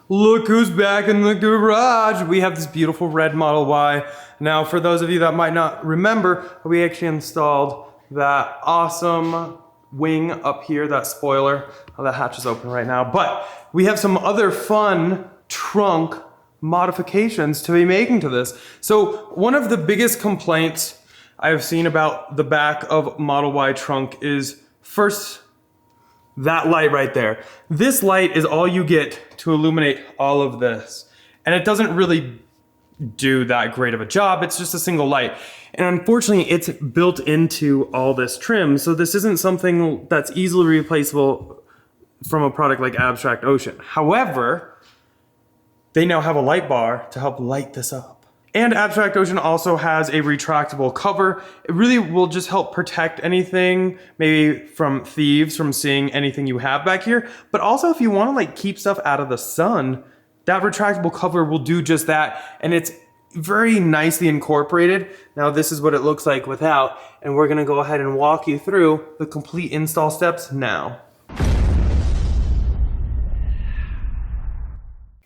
Look who's back in the garage. We have this beautiful red Model Y. Now, for those of you that might not remember, we actually installed that awesome wing up here, that spoiler. Oh, that hatch is open right now. But we have some other fun trunk modifications to be making to this. So one of the biggest complaints I've seen about the back of Model Y trunk is first, that light right there. This light is all you get to illuminate all of this. And it doesn't really do that great of a job. It's just a single light. And unfortunately, it's built into all this trim. So this isn't something that's easily replaceable from a product like Abstract Ocean. However, they now have a light bar to help light this up. And Abstract Ocean also has a retractable cover. It really will just help protect anything, maybe from thieves, from seeing anything you have back here. But also if you want to like keep stuff out of the sun, that retractable cover will do just that. And it's very nicely incorporated. Now this is what it looks like without, and we're gonna go ahead and walk you through the complete install steps now.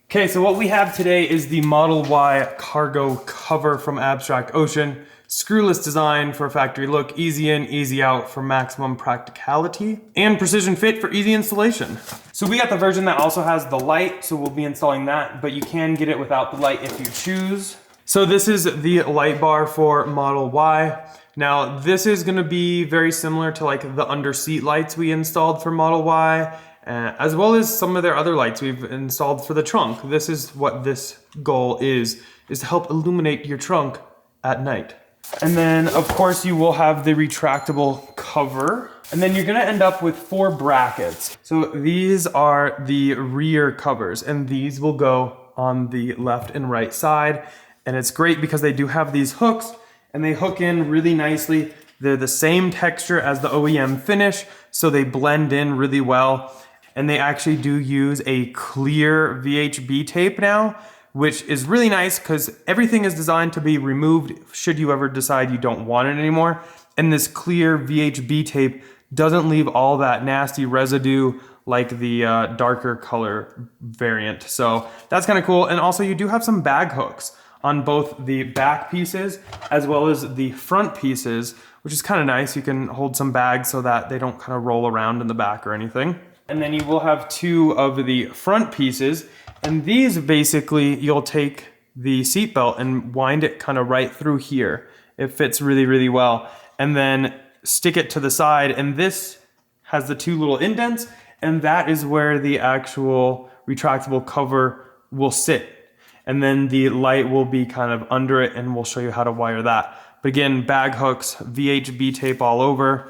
Okay, so what we have today is the Model Y cargo cover from Abstract Ocean. Screwless design for a factory look, easy in, easy out for maximum practicality, and precision fit for easy installation. So we got the version that also has the light, so we'll be installing that, but you can get it without the light if you choose. So this is the light bar for Model Y. Now this is gonna be very similar to like the under seat lights we installed for Model Y, as well as some of their other lights we've installed for the trunk. This is what this goal is to help illuminate your trunk at night. And then of course you will have the retractable cover. And then you're gonna end up with 4 brackets. So these are the rear covers, and these will go on the left and right side. And it's great because they do have these hooks and they hook in really nicely. They're the same texture as the OEM finish, so they blend in really well. And they actually do use a clear VHB tape now, which is really nice because everything is designed to be removed should you ever decide you don't want it anymore. And this clear VHB tape doesn't leave all that nasty residue like the darker color variant. So that's kind of cool. And also you do have some bag hooks on both the back pieces as well as the front pieces, which is kind of nice. You can hold some bags so that they don't kind of roll around in the back or anything. And then you will have 2 of the front pieces. And these basically, you'll take the seat belt and wind it kind of right through here. It fits really, really well. And then stick it to the side. And this has the 2 little indents. And that is where the actual retractable cover will sit. And then the light will be kind of under it, and we'll show you how to wire that. But again, bag hooks, VHB tape all over.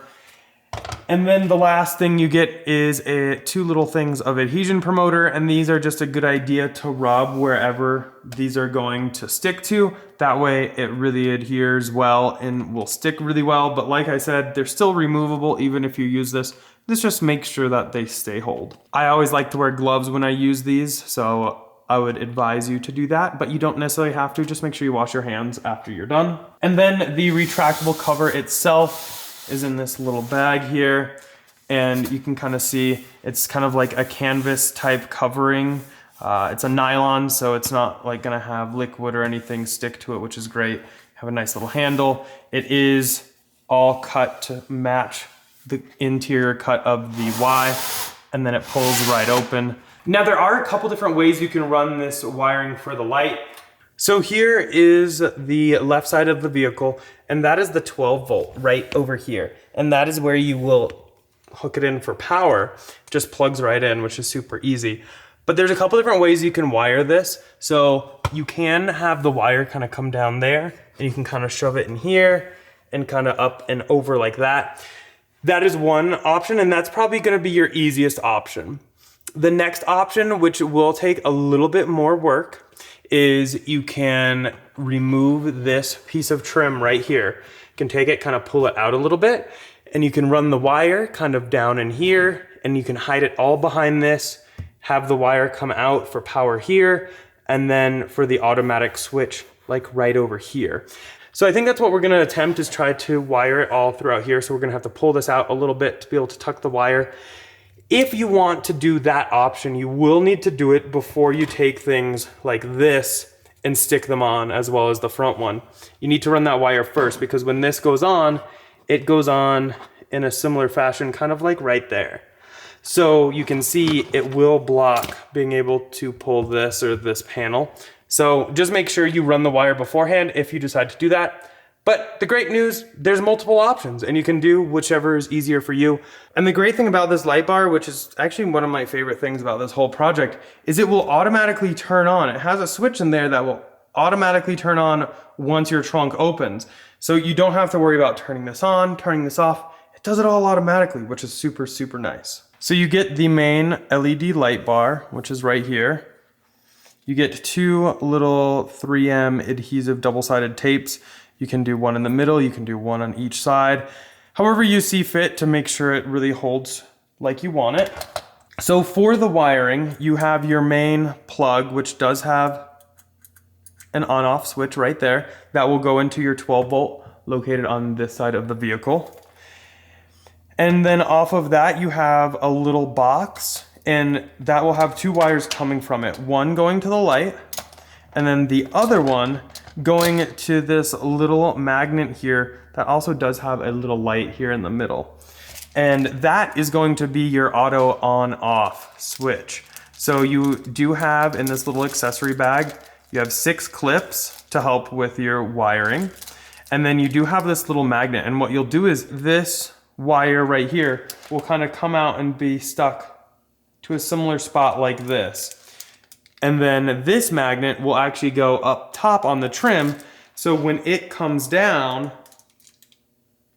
And then the last thing you get is 2 little things of adhesion promoter, and these are just a good idea to rub wherever these are going to stick to. That way it really adheres well and will stick really well. But like I said, they're still removable even if you use this. This just makes sure that they stay hold. I always like to wear gloves when I use these, so I would advise you to do that, but you don't necessarily have to. Just make sure you wash your hands after you're done. And then the retractable cover itself is in this little bag here, and you can kind of see it's kind of like a canvas type covering. It's a nylon, so it's not like gonna have liquid or anything stick to it, which is great. Have a nice little handle. It is all cut to match the interior cut of the Y, and then it pulls right open. Now there are a couple different ways you can run this wiring for the light. So here is the left side of the vehicle, and that is the 12 volt right over here. And that is where you will hook it in for power. It just plugs right in, which is super easy. But there's a couple different ways you can wire this. So you can have the wire kind of come down there, and you can kind of shove it in here and kind of up and over like that. That is one option, and that's probably gonna be your easiest option. The next option, which will take a little bit more work, is you can remove this piece of trim right here. You can take it, kind of pull it out a little bit, and you can run the wire kind of down in here, and you can hide it all behind this, have the wire come out for power here, and then for the automatic switch, like right over here. So I think that's what we're gonna attempt, is try to wire it all throughout here. So we're gonna have to pull this out a little bit to be able to tuck the wire. If you want to do that option, you will need to do it before you take things like this and stick them on, as well as the front one. You need to run that wire first, because when this goes on, it goes on in a similar fashion, kind of like right there. So you can see it will block being able to pull this or this panel. So just make sure you run the wire beforehand if you decide to do that. But the great news, there's multiple options and you can do whichever is easier for you. And the great thing about this light bar, which is actually one of my favorite things about this whole project, is it will automatically turn on. It has a switch in there that will automatically turn on once your trunk opens. So you don't have to worry about turning this on, turning this off. It does it all automatically, which is super, super nice. So you get the main LED light bar, which is right here. You get two little 3M adhesive double-sided tapes. You can do one in the middle, you can do one on each side. However you see fit to make sure it really holds like you want it. So for the wiring, you have your main plug, which does have an on-off switch right there. That will go into your 12 volt located on this side of the vehicle. And then off of that, you have a little box, and that will have two wires coming from it. One going to the light, and then the other one going to this little magnet here that also does have a little light here in the middle. And that is going to be your auto on-off switch. So you do have in this little accessory bag, you have 6 clips to help with your wiring. And then you do have this little magnet, and what you'll do is this wire right here will kind of come out and be stuck to a similar spot like this. And then this magnet will actually go up top on the trim, so when it comes down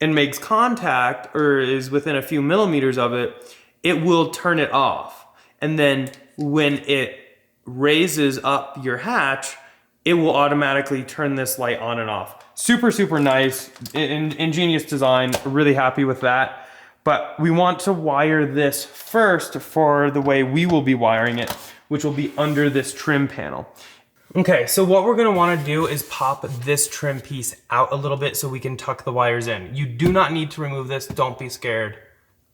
and makes contact or is within a few millimeters of it, it will turn it off. And then when it raises up your hatch, it will automatically turn this light on and off. Super, super nice, ingenious design, really happy with that. But we want to wire this first for the way we will be wiring it, which will be under this trim panel. Okay, so what we're gonna wanna do is pop this trim piece out a little bit so we can tuck the wires in. You do not need to remove this, don't be scared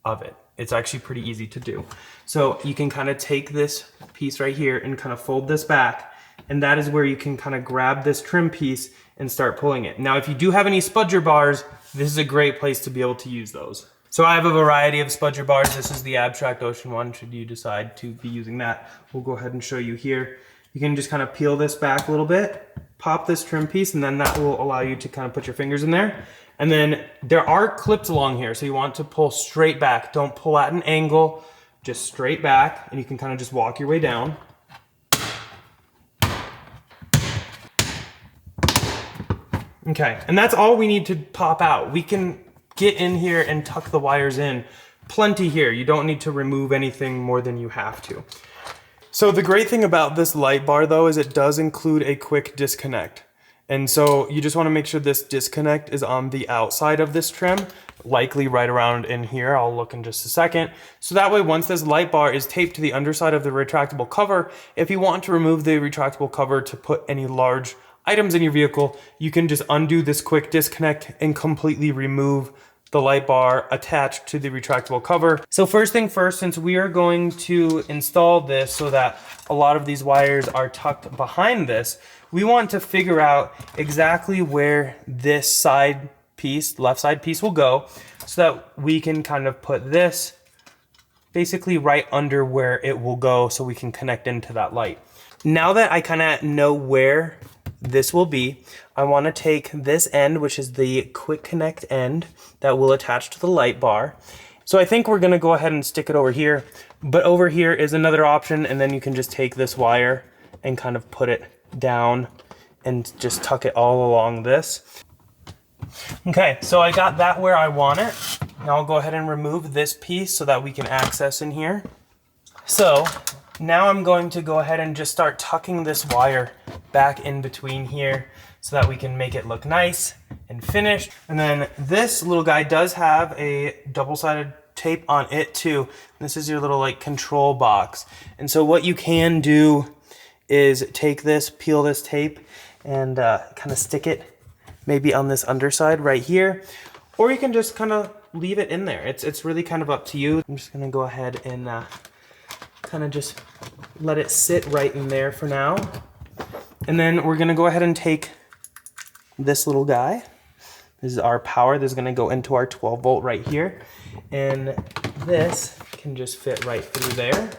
of it. It's actually pretty easy to do. So you can kind of take this piece right here and kind of fold this back, and that is where you can kind of grab this trim piece and start pulling it. Now, if you do have any spudger bars, this is a great place to be able to use those. So I have a variety of spudger bars. This is the Abstract Ocean one, should you decide to be using that. We'll go ahead and show you here. You can just kind of peel this back a little bit, pop this trim piece, and then that will allow you to kind of put your fingers in there. And then there are clips along here, so you want to pull straight back. Don't pull at an angle, just straight back, and you can kind of just walk your way down. Okay, and that's all we need to pop out. We can get in here and tuck the wires in. Plenty here. You don't need to remove anything more than you have to. So the great thing about this light bar though is it does include a quick disconnect. And so you just want to make sure this disconnect is on the outside of this trim, likely right around in here. I'll look in just a second. So that way, once this light bar is taped to the underside of the retractable cover, if you want to remove the retractable cover to put any large items in your vehicle, you can just undo this quick disconnect and completely remove the light bar attached to the retractable cover. So first thing first, since we are going to install this so that a lot of these wires are tucked behind this, we want to figure out exactly where this side piece, left side piece will go, so that we can kind of put this basically right under where it will go so we can connect into that light. Now that I kind of know where this will be, I want to take this end, which is the quick connect end that will attach to the light bar. So I think we're going to go ahead and stick it over here, but over here is another option, and then you can just take this wire and kind of put it down and just tuck it all along this. Okay, so I got that where I want it. Now I'll go ahead and remove this piece so that we can access in here. So now I'm going to go ahead and just start tucking this wire back in between here so that we can make it look nice and finished. And then this little guy does have a double-sided tape on it too. This is your little like control box. And so what you can do is take this, peel this tape, and kind of stick it maybe on this underside right here. Or you can just kind of leave it in there. It's really kind of up to you. I'm just gonna go ahead and kind of just let it sit right in there for now. And then we're gonna go ahead and take this little guy. This is our power. This is gonna go into our 12 volt right here. And this can just fit right through there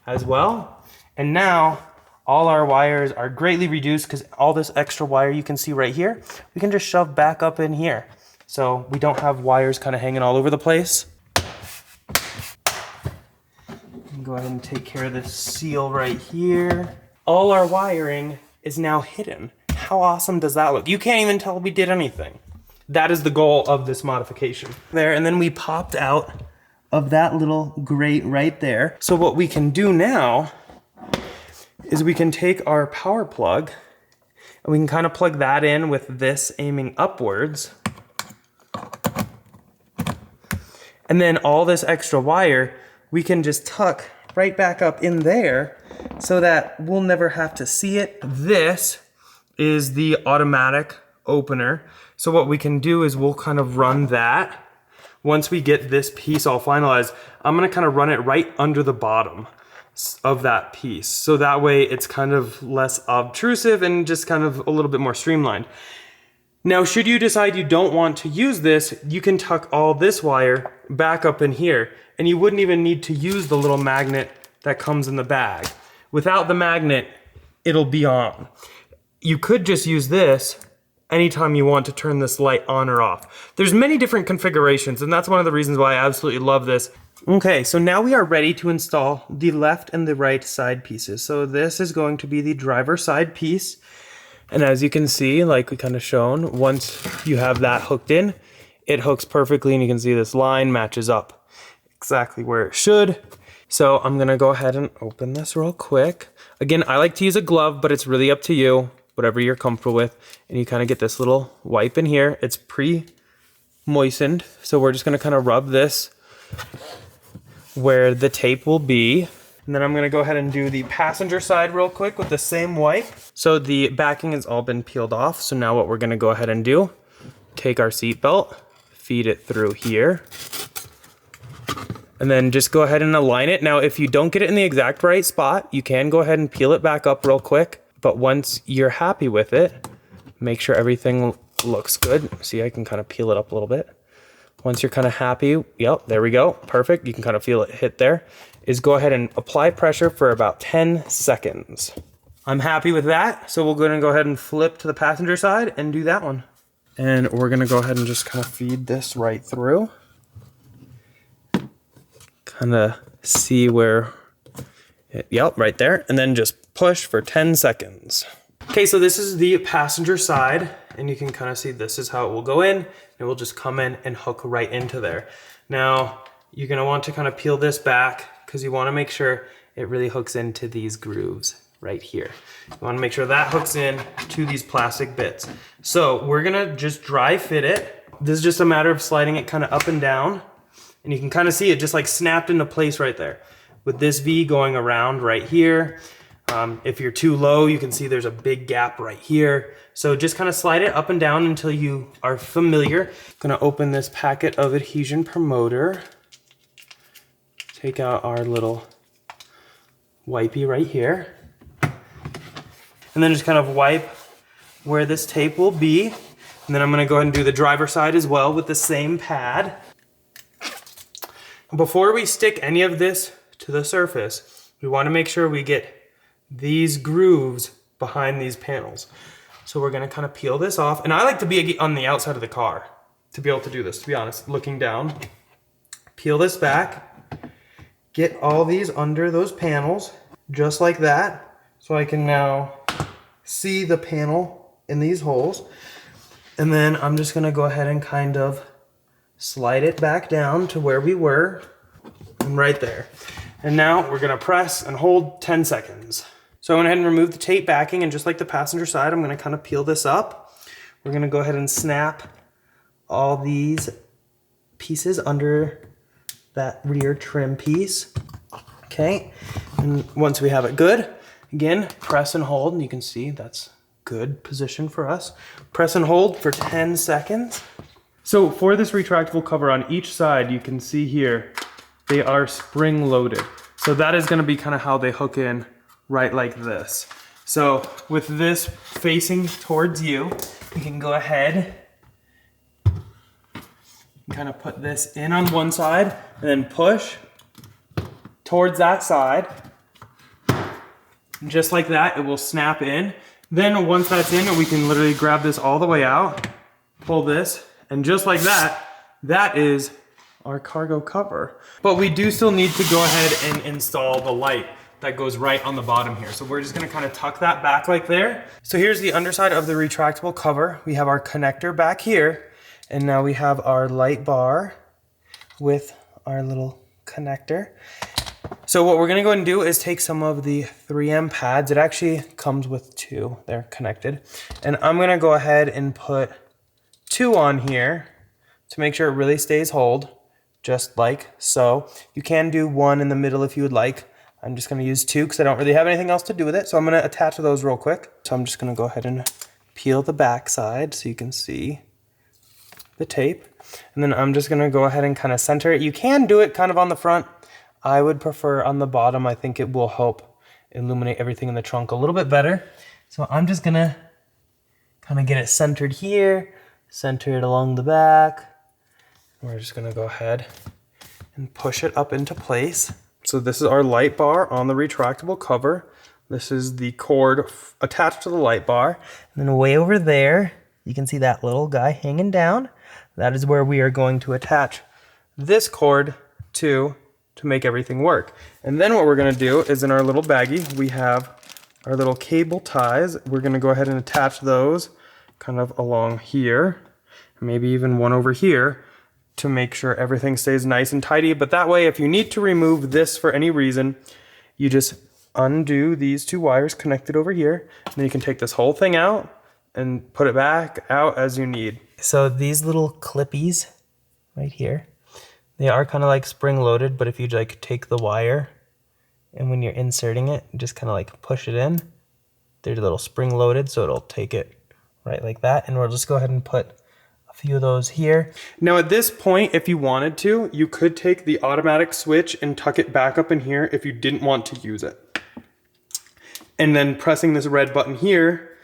as well. And now all our wires are greatly reduced because all this extra wire you can see right here, we can just shove back up in here. So we don't have wires kind of hanging all over the place. Go ahead and take care of this seal right here. All our wiring is now hidden. How awesome does that look? You can't even tell we did anything. That is the goal of this modification. There, and then we popped out of that little grate right there. So what we can do now is we can take our power plug and we can kind of plug that in with this aiming upwards. And then all this extra wire, we can just tuck right back up in there so that we'll never have to see it. This is the automatic opener. So what we can do is we'll kind of run that. Once we get this piece all finalized, I'm gonna kind of run it right under the bottom of that piece. So that way it's kind of less obtrusive and just kind of a little bit more streamlined. Now, should you decide you don't want to use this, you can tuck all this wire back up in here and you wouldn't even need to use the little magnet that comes in the bag. Without the magnet, it'll be on. You could just use this anytime you want to turn this light on or off. There's many different configurations, and that's one of the reasons why I absolutely love this. Okay, so now we are ready to install the left and the right side pieces. So this is going to be the driver side piece. And as you can see, like we kind of shown, once you have that hooked in, it hooks perfectly and you can see this line matches up exactly where it should. So I'm gonna go ahead and open this real quick. Again, I like to use a glove, but it's really up to you, whatever you're comfortable with. And you kind of get this little wipe in here. It's pre-moistened. So we're just gonna kind of rub this where the tape will be. And then I'm gonna go ahead and do the passenger side real quick with the same wipe. So the backing has all been peeled off. So now what we're gonna go ahead and do, take our seat belt, feed it through here, and then just go ahead and align it. Now, if you don't get it in the exact right spot, you can go ahead and peel it back up real quick. But once you're happy with it, make sure everything looks good. See, I can kind of peel it up a little bit. Once you're kind of happy, yep, there we go, perfect. You can kind of feel it hit there. Is go ahead and apply pressure for about 10 seconds. I'm happy with that. So we're gonna go ahead and flip to the passenger side and do that one. And we're gonna go ahead and just kind of feed this right through. Kind of see where, yep, right there. And then just push for 10 seconds. Okay, so this is the passenger side, and you can kind of see this is how it will go in. It will just come in and hook right into there. Now, you're gonna want to kind of peel this back because you wanna make sure it really hooks into these grooves right here. You wanna make sure that hooks in to these plastic bits. So we're gonna just dry fit it. This is just a matter of sliding it kind of up and down, and you can kind of see it just like snapped into place right there. With this V going around right here. If you're too low, you can see there's a big gap right here. So just kind of slide it up and down until you are familiar. I'm gonna open this packet of adhesion promoter. Take out our little wipey right here. And then just kind of wipe where this tape will be. And then I'm gonna go ahead and do the driver side as well with the same pad. Before we stick any of this to the surface, we wanna make sure we get these grooves behind these panels. So we're gonna kind of peel this off. And I like to be on the outside of the car to be able to do this, to be honest, looking down. Peel this back, get all these under those panels, just like that. So I can now see the panel in these holes. And then I'm just gonna go ahead and kind of slide it back down to where we were, and right there. And now we're gonna press and hold 10 seconds. So I went ahead and removed the tape backing, and just like the passenger side, I'm gonna kind of peel this up. We're gonna go ahead and snap all these pieces under that rear trim piece. Okay, and once we have it good, again, press and hold, and you can see that's good position for us. Press and hold for 10 seconds. So for this retractable cover on each side, you can see here, they are spring loaded. So that is gonna be kind of how they hook in, right like this. So with this facing towards you, you can go ahead and kind of put this in on one side and then push towards that side. And just like that, it will snap in. Then once that's in, we can literally grab this all the way out, pull this, and just like that, that is our cargo cover. But we do still need to go ahead and install the light that goes right on the bottom here. So we're just gonna kind of tuck that back like there. So here's the underside of the retractable cover. We have our connector back here, and now we have our light bar with our little connector. So what we're gonna go ahead and do is take some of the 3M pads. It actually comes with two, they're connected. And I'm gonna go ahead and put 2 on here to make sure it really stays hold, just like so. You can do 1 in the middle if you would like. I'm just gonna use 2 because I don't really have anything else to do with it. So I'm gonna attach those real quick. So I'm just gonna go ahead and peel the back side so you can see the tape. And then I'm just gonna go ahead and kind of center it. You can do it kind of on the front. I would prefer on the bottom. I think it will help illuminate everything in the trunk a little bit better. So I'm just gonna kind of get it centered here, center it along the back. We're just gonna go ahead and push it up into place. So this is our light bar on the retractable cover. This is the cord attached to the light bar. And then way over there, you can see that little guy hanging down. That is where we are going to attach this cord to make everything work. And then what we're gonna do is in our little baggie, we have our little cable ties. We're gonna go ahead and attach those kind of along here, maybe even one over here, to make sure everything stays nice and tidy. But that way, if you need to remove this for any reason, you just undo these 2 wires connected over here, and then you can take this whole thing out and put it back out as you need. So these little clippies right here, they are kind of like spring loaded, but if you like take the wire and when you're inserting it, just kind of like push it in, they're a little spring loaded, so it'll take it right like that. And we'll just go ahead and put a few of those here. Now at this point, if you wanted to, you could take the automatic switch and tuck it back up in here if you didn't want to use it. And then pressing this red button here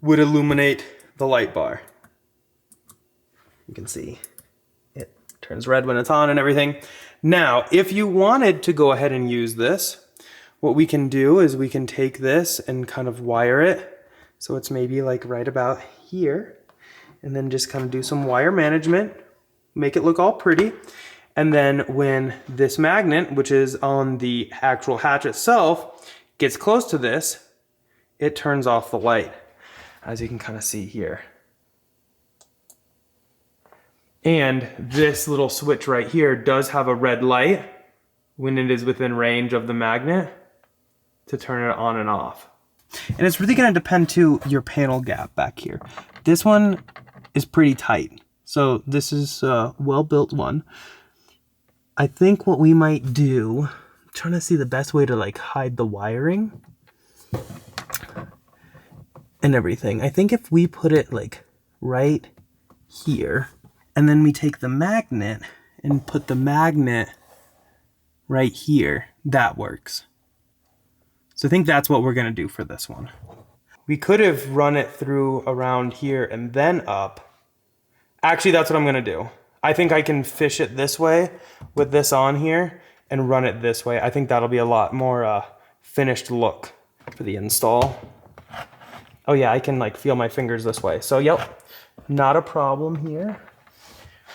would illuminate the light bar. You can see it turns red when it's on and everything. Now, if you wanted to go ahead and use this, what we can do is we can take this and kind of wire it so it's maybe like right about here, and then just kind of do some wire management, make it look all pretty. And then when this magnet, which is on the actual hatch itself, gets close to this, it turns off the light, as you can kind of see here. And this little switch right here does have a red light when it is within range of the magnet to turn it on and off. And it's really going to depend to your panel gap back here. This one is pretty tight. So this is a well-built one. I think what we might do, I'm trying to see the best way to like hide the wiring and everything. I think if we put it like right here, and then we take the magnet and put the magnet right here, that works. So I think that's what we're gonna do for this one. We could have run it through around here and then up. Actually, that's what I'm gonna do. I think I can fish it this way with this on here and run it this way. I think that'll be a lot more finished look for the install. Oh yeah, I can like feel my fingers this way. So yep, not a problem here.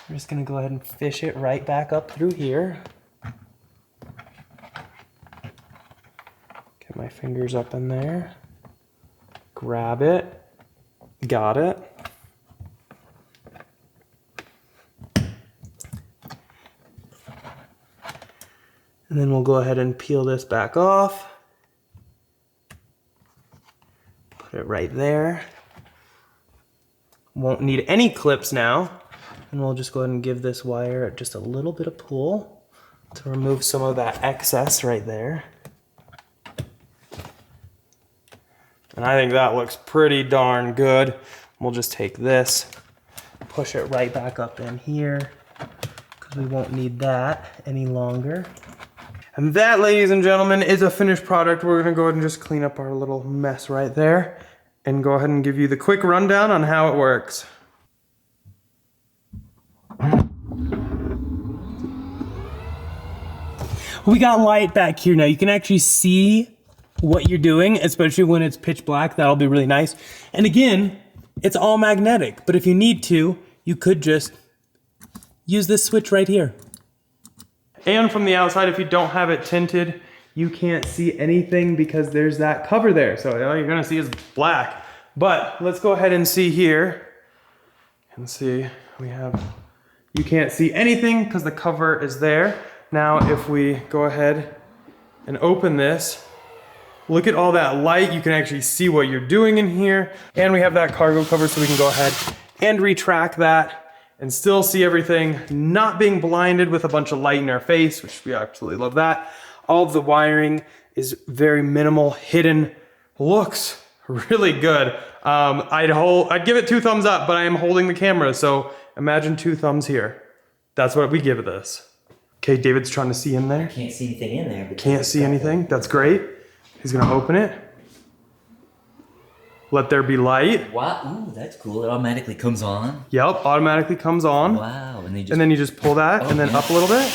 I'm just gonna go ahead and fish it right back up through here. Get my fingers up in there. Grab it. Got it. And then we'll go ahead and peel this back off. Put it right there. Won't need any clips now. And we'll just go ahead and give this wire just a little bit of pull to remove some of that excess right there. And I think that looks pretty darn good. We'll just take this push it right back up in here because we won't need that any longer. And that, ladies and gentlemen, is a finished product. We're gonna go ahead and just clean up our little mess right there and go ahead and give you the quick rundown on how it works. We got light back here now. You can actually see what you're doing, especially when it's pitch black. That'll be really nice. And again, it's all magnetic, but if you need to, you could just use this switch right here. And from the outside, if you don't have it tinted, you can't see anything because there's that cover there. So all you're gonna see is black. But let's go ahead and see here. And see, you can't see anything because the cover is there. Now, if we go ahead and open this, look at all that light. You can actually see what you're doing in here. And we have that cargo cover, so we can go ahead and retract that and still see everything, not being blinded with a bunch of light in our face, which we absolutely love that. All of the wiring is very minimal, hidden, looks really good. I'd give it 2 thumbs up, but I am holding the camera, so imagine 2 thumbs here. That's what we give this. Okay, David's trying to see in there. Can't see anything in there. Can't see anything, that's great. He's gonna open it. Let there be light. Wow, ooh, that's cool. It automatically comes on. Yep, automatically comes on. Wow, and then you just pull that and then up a little bit.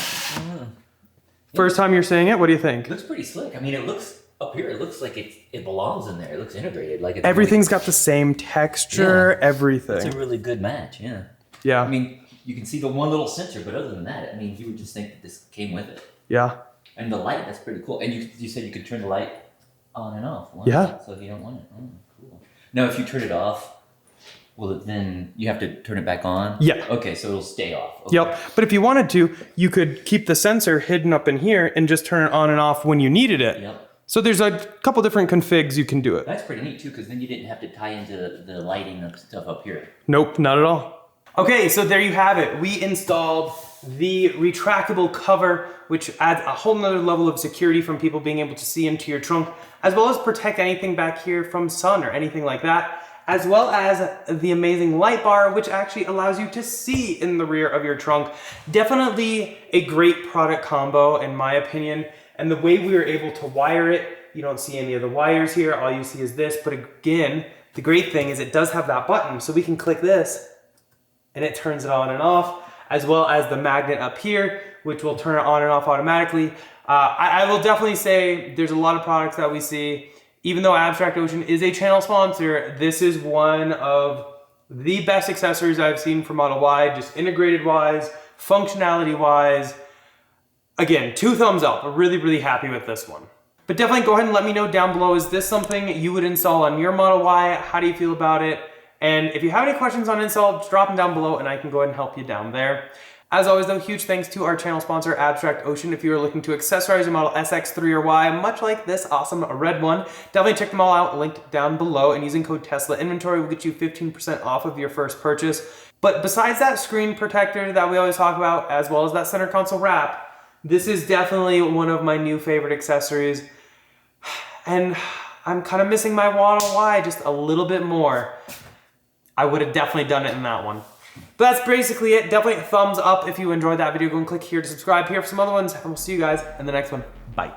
First time you're seeing it, what do you think? It looks pretty slick. I mean, it looks up here. It looks like it belongs in there. It looks integrated. Like it's everything's got the same texture. Yeah, everything. It's a really good match. Yeah. Yeah. I mean, you can see the one little sensor, but other than that, I mean, you would just think that this came with it. Yeah. And the light, that's pretty cool. And you said you could turn the light on and off. Yeah. So if you don't want it, oh, cool. Now, if you turn it off, then you have to turn it back on? Yeah. Okay, so it'll stay off. Okay. Yep. But if you wanted to, you could keep the sensor hidden up in here and just turn it on and off when you needed it. Yep. So there's a couple different configs you can do it. That's pretty neat too, because then you didn't have to tie into the lighting of stuff up here. Nope, not at all. Okay, so there you have it. We installed the retractable cover, which adds a whole nother level of security from people being able to see into your trunk, as well as protect anything back here from sun or anything like that, as well as the amazing light bar, which actually allows you to see in the rear of your trunk. Definitely a great product combo, in my opinion. And the way we were able to wire it, you don't see any of the wires here. All you see is this. But again, the great thing is it does have that button. So we can click this and it turns it on and off, as well as the magnet up here, which will turn it on and off automatically. I will definitely say there's a lot of products that we see. Even though Abstract Ocean is a channel sponsor, this is one of the best accessories I've seen for Model Y, just integrated wise, functionality wise. Again, 2 thumbs up. I'm really, really happy with this one. But definitely go ahead and let me know down below, is this something you would install on your Model Y? How do you feel about it? And if you have any questions on install, just drop them down below and I can go ahead and help you down there. As always though, huge thanks to our channel sponsor, Abstract Ocean. If you are looking to accessorize your Model S, X3, or Y, much like this awesome red one, definitely check them all out, linked down below, and using code Tesla Inventory will get you 15% off of your first purchase. But besides that screen protector that we always talk about, as well as that center console wrap, this is definitely one of my new favorite accessories. And I'm kind of missing my Model Y just a little bit more. I would have definitely done it in that one. But that's basically it. Definitely a thumbs up if you enjoyed that video. Go and click here to subscribe here for some other ones. And we'll see you guys in the next one. Bye.